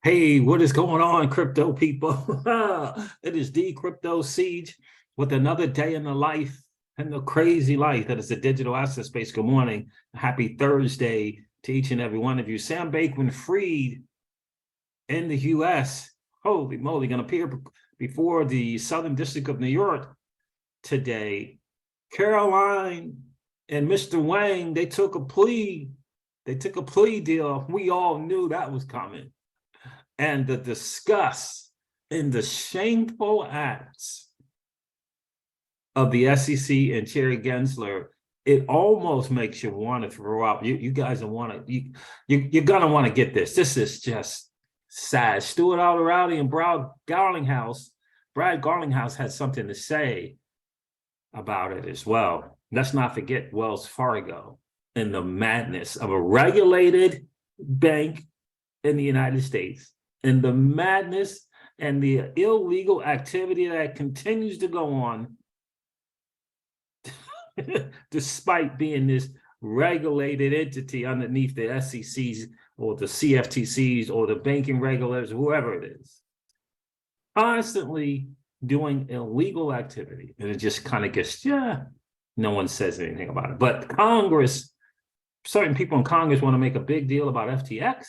Hey, what is going on, crypto people? It is the Crypto Siege with another day in the life and the crazy life that is the digital asset space. Good morning. Happy Thursday to each and every one of you. Sam Bankman-Fried in the US, holy moly, going to appear before the Southern District of New York today. Caroline and Mr. Wang, they took a plea. They took a plea deal. We all knew that was coming. And the disgust and the shameful acts of the SEC and Chair Gensler, it almost makes you want to throw up. You guys want to, you're gonna want to get this. This is just sad. Stuart Alderati and Brad Garlinghouse had something to say about it as well. Let's not forget Wells Fargo and the madness of a regulated bank in the United States, and the madness and the illegal activity that continues to go on despite being this regulated entity underneath the SECs or the CFTCs or the banking regulators, whoever it is, constantly doing illegal activity. And it just kind of gets, no one says anything about it. But Congress, certain people in Congress want to make a big deal about FTX.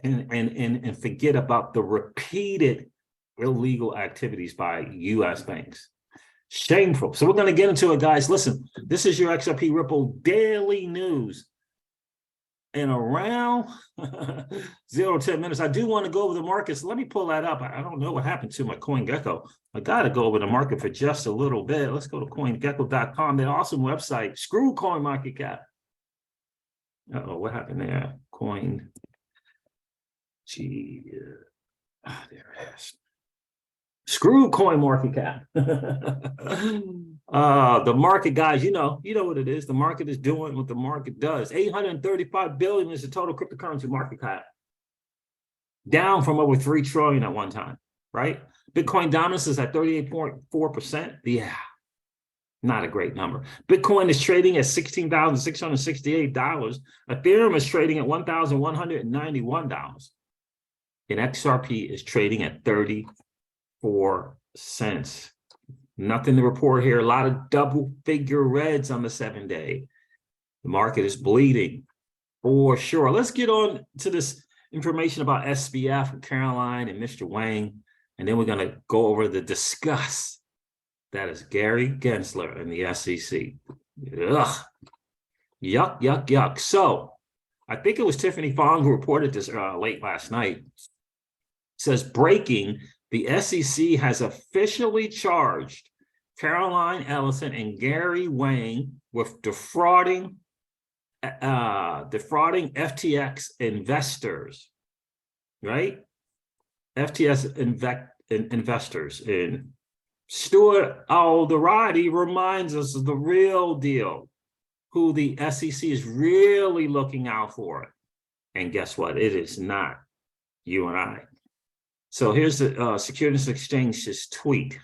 And forget about the repeated illegal activities by U.S. banks. Shameful. So we're going to get into it, guys. Listen, this is your XRP Ripple Daily News. In around 0 to 10 minutes, I do want to go over the markets. Let me pull that up. I don't know what happened to my CoinGecko. I got to go over the market for just a little bit. Let's go to CoinGecko.com. Their awesome website. Screw CoinMarketCap. Uh-oh, what happened there? There it is. Screw CoinMarketCap. The market, guys, you know what it is. The market is doing what the market does. 835 billion is the total cryptocurrency market cap, down from over 3 trillion at one time, right? Bitcoin dominance is at 38.4%. Yeah, not a great number. Bitcoin is trading at $16,668. Ethereum is trading at $1,191. And XRP is trading at 34 cents. Nothing to report here. A lot of double figure reds on the 7-day. The market is bleeding for sure. Let's get on to this information about SBF, Caroline, and Mr. Wang. And then we're going to go over the disgust that is Gary Gensler and the SEC. Ugh. Yuck, yuck, yuck. So I think it was Tiffany Fong who reported this late last night. It says, breaking, the SEC has officially charged Caroline Ellison and Gary Wang with defrauding FTX investors, right? FTX investors. And Stuart Alderati reminds us of the real deal, who the SEC is really looking out for. And guess what? It is not you and I. So here's the Securities Exchange's tweet,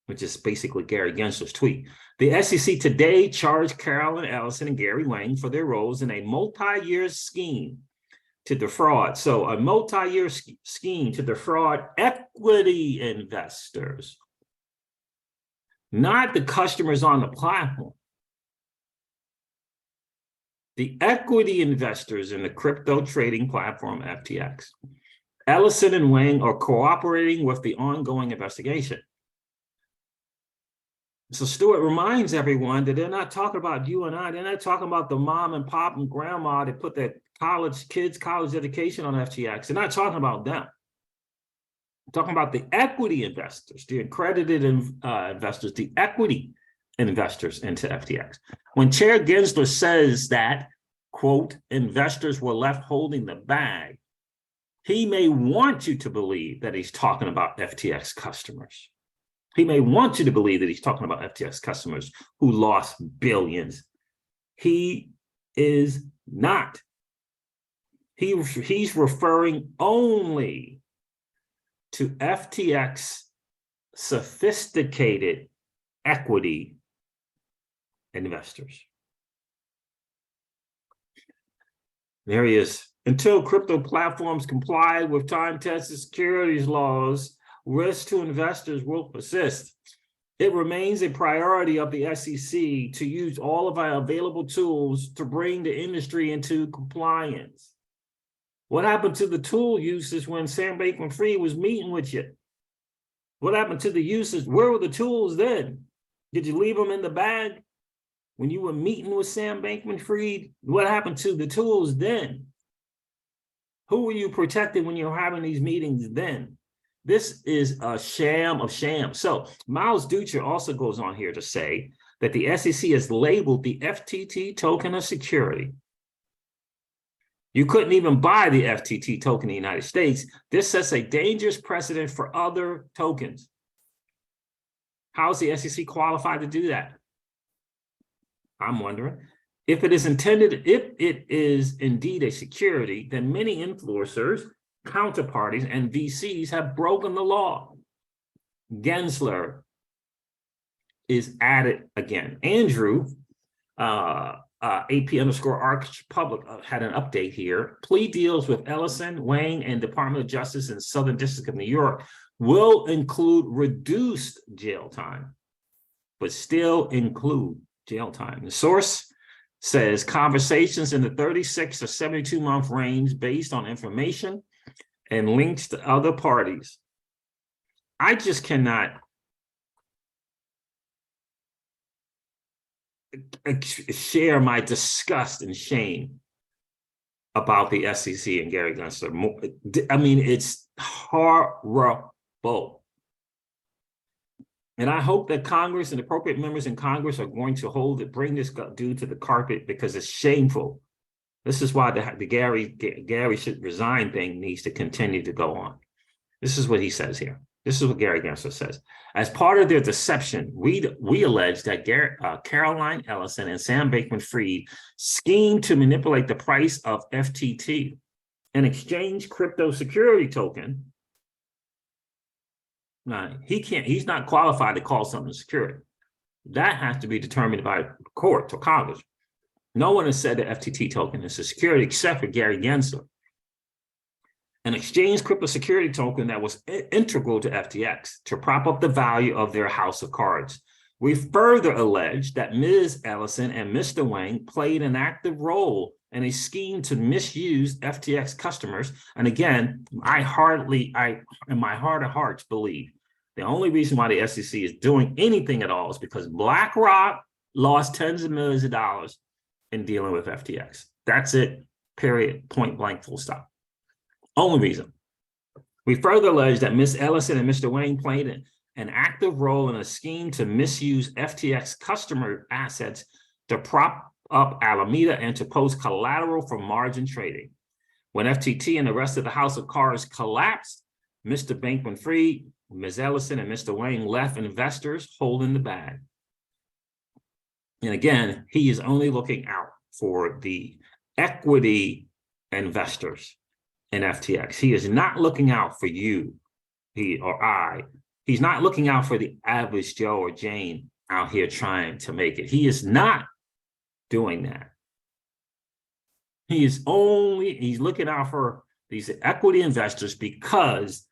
which is basically Gary Gensler's tweet. The SEC today charged Caroline Ellison and Gary Wang for their roles in a multi-year scheme to defraud. So a multi-year scheme to defraud equity investors, not the customers on the platform. The equity investors in the crypto trading platform FTX. Ellison and Wang are cooperating with the ongoing investigation. So Stuart reminds everyone that they're not talking about you and I. They're not talking about the mom and pop and grandma that put their kids' college education on FTX. They're not talking about them. They're talking about the equity investors, the accredited investors, the equity investors into FTX. When Chair Gensler says that, quote, investors were left holding the bag, he may want you to believe that he's talking about FTX customers. He may want you to believe that he's talking about FTX customers who lost billions. He is not. He's referring only to FTX sophisticated equity investors. There he is. Until crypto platforms comply with time-tested securities laws, risk to investors will persist. It remains a priority of the SEC to use all of our available tools to bring the industry into compliance. What happened to the tool uses when Sam Bankman-Fried was meeting with you? What happened to the uses? Where were the tools then? Did you leave them in the bag when you were meeting with Sam Bankman-Fried? What happened to the tools then? Who were you protecting when you were having these meetings then? This is a sham of shams. So Miles Dutra also goes on here to say that the SEC has labeled the FTT token a security. You couldn't even buy the FTT token in the United States. This sets a dangerous precedent for other tokens. How is the SEC qualified to do that? I'm wondering. If it is indeed a security, then many influencers, counterparties, and VCs have broken the law. Gensler is at it again. Andrew, AP_Arch Public had an update here. Plea deals with Ellison, Wang, and Department of Justice in Southern District of New York will include reduced jail time, but still include jail time. The source says conversations in the 36 or 72-month range based on information and links to other parties. I just cannot share my disgust and shame about the SEC and Gary Gensler. I mean, it's horrible. And I hope that Congress and appropriate members in Congress are going to bring this dude to the carpet, because it's shameful. This is why the Gary should resign thing needs to continue to go on. This is what he says here. This is what Gary Gensler says. As part of their deception, we allege that Caroline Ellison and Sam Bankman-Fried schemed to manipulate the price of FTT, an exchange crypto security token. Now, he's not qualified to call something security. That has to be determined by the court or Congress. No one has said the FTT token is a security except for Gary Gensler. An exchange crypto security token that was integral to FTX to prop up the value of their house of cards. We further allege that Ms. Ellison and Mr. Wang played an active role in a scheme to misuse FTX customers. And again, in my heart of hearts, believe the only reason why the SEC is doing anything at all is because BlackRock lost tens of millions of dollars in dealing with FTX. That's it, period, point blank, full stop. Only reason. We further allege that Ms. Ellison and Mr. Wang played an active role in a scheme to misuse FTX customer assets to prop up Alameda and to post collateral for margin trading. When FTT and the rest of the house of cards collapsed, Mr. Bankman-Fried, Ms. Ellison, and Mr. Wang left investors holding the bag. And again, he is only looking out for the equity investors in FTX. He is not looking out for you, he or I. He's not looking out for the average Joe or Jane out here trying to make it. He is not doing that. He's looking out for these equity investors because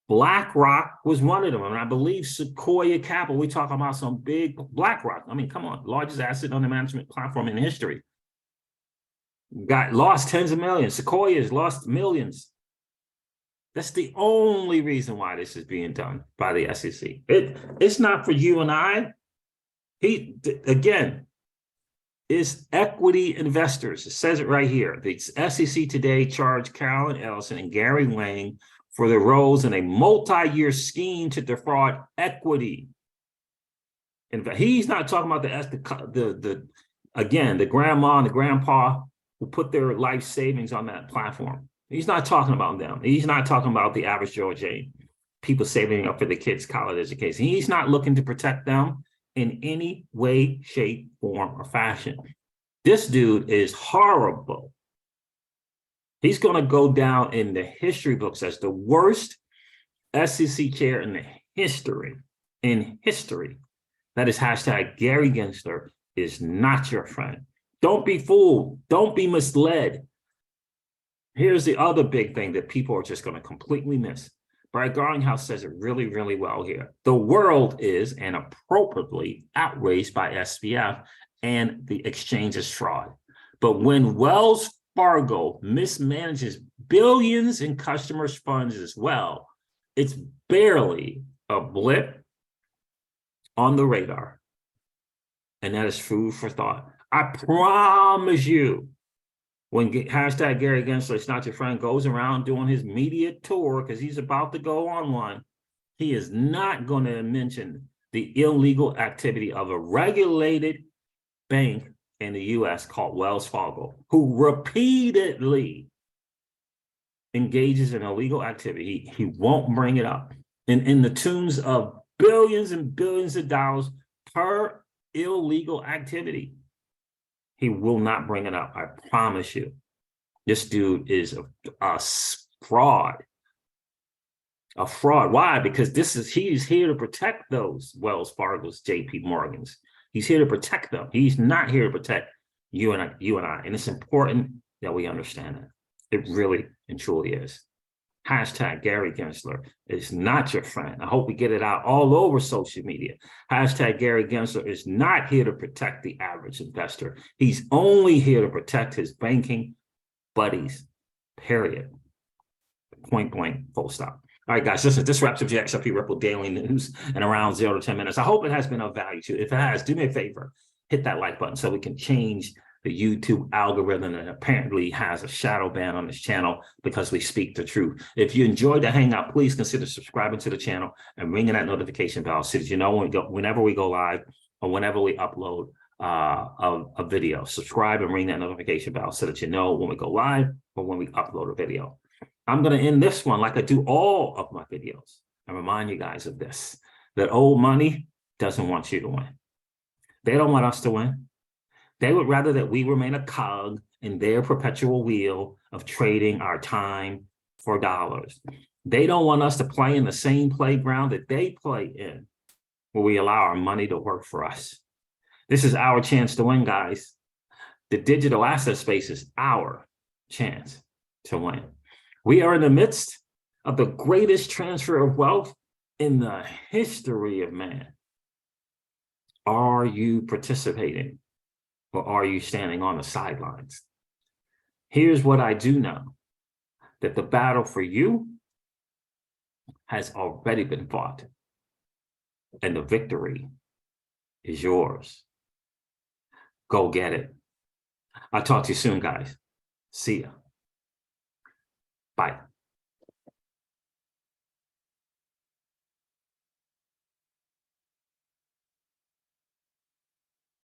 BlackRock was one of them. And I believe Sequoia Capital, we talking about some big BlackRock. I mean, come on, largest asset under management platform in history. Lost tens of millions. Sequoia's lost millions. That's the only reason why this is being done by the SEC. It's not for you and I. Again, it's equity investors. It says it right here. The SEC today charged Caroline Ellison and Gary Wang for their roles in a multi-year scheme to defraud equity. In fact, he's not talking about the grandma and the grandpa who put their life savings on that platform. He's not talking about them. He's not talking about the average Joe or Jane, people saving up for the kids' college education. He's not looking to protect them in any way, shape, form, or fashion. This dude is horrible. He's going to go down in the history books as the worst SEC chair in the history. That is hashtag Gary Gensler is not your friend. Don't be fooled. Don't be misled. Here's the other big thing that people are just going to completely miss. Brad Garlinghouse says it really, really well here. The world is, and appropriately, outraged by SBF and the exchange's fraud. But when Wells Fargo mismanages billions in customers' funds as well, it's barely a blip on the radar. And that is food for thought. I promise you, when hashtag Gary Gensler, it's not your friend, goes around doing his media tour, because he's about to go on one, he is not going to mention the illegal activity of a regulated bank in the US called Wells Fargo, who repeatedly engages in illegal activity. He won't bring it up. In the tunes of billions and billions of dollars per illegal activity. He will not bring it up. I promise you. This dude is a fraud. A fraud. Why? Because he's here to protect those Wells Fargo's, JP Morgan's. He's here to protect them. He's not here to protect you and I. And it's important that we understand that. It really and truly is. Hashtag Gary Gensler is not your friend. I hope we get it out all over social media. Hashtag Gary Gensler is not here to protect the average investor. He's only here to protect his banking buddies, period. Point blank, full stop. All right, guys, listen, this wraps up the XRP Ripple Daily News in around 0 to 10 minutes. I hope it has been of value to you. If it has, do me a favor, hit that like button so we can change the YouTube algorithm that apparently has a shadow ban on this channel because we speak the truth. If you enjoyed the hangout, please consider subscribing to the channel and ringing that notification bell so that you know whenever we go live or whenever we upload a video. Subscribe and ring that notification bell so that you know when we go live or when we upload a video. I'm going to end this one like I do all of my videos and remind you guys of this, that old money doesn't want you to win. They don't want us to win. They would rather that we remain a cog in their perpetual wheel of trading our time for dollars. They don't want us to play in the same playground that they play in, where we allow our money to work for us. This is our chance to win, guys. The digital asset space is our chance to win. We are in the midst of the greatest transfer of wealth in the history of man. Are you participating? Or are you standing on the sidelines? Here's what I do know, that the battle for you has already been fought, and the victory is yours. Go get it. I'll talk to you soon, guys. See ya. Bye.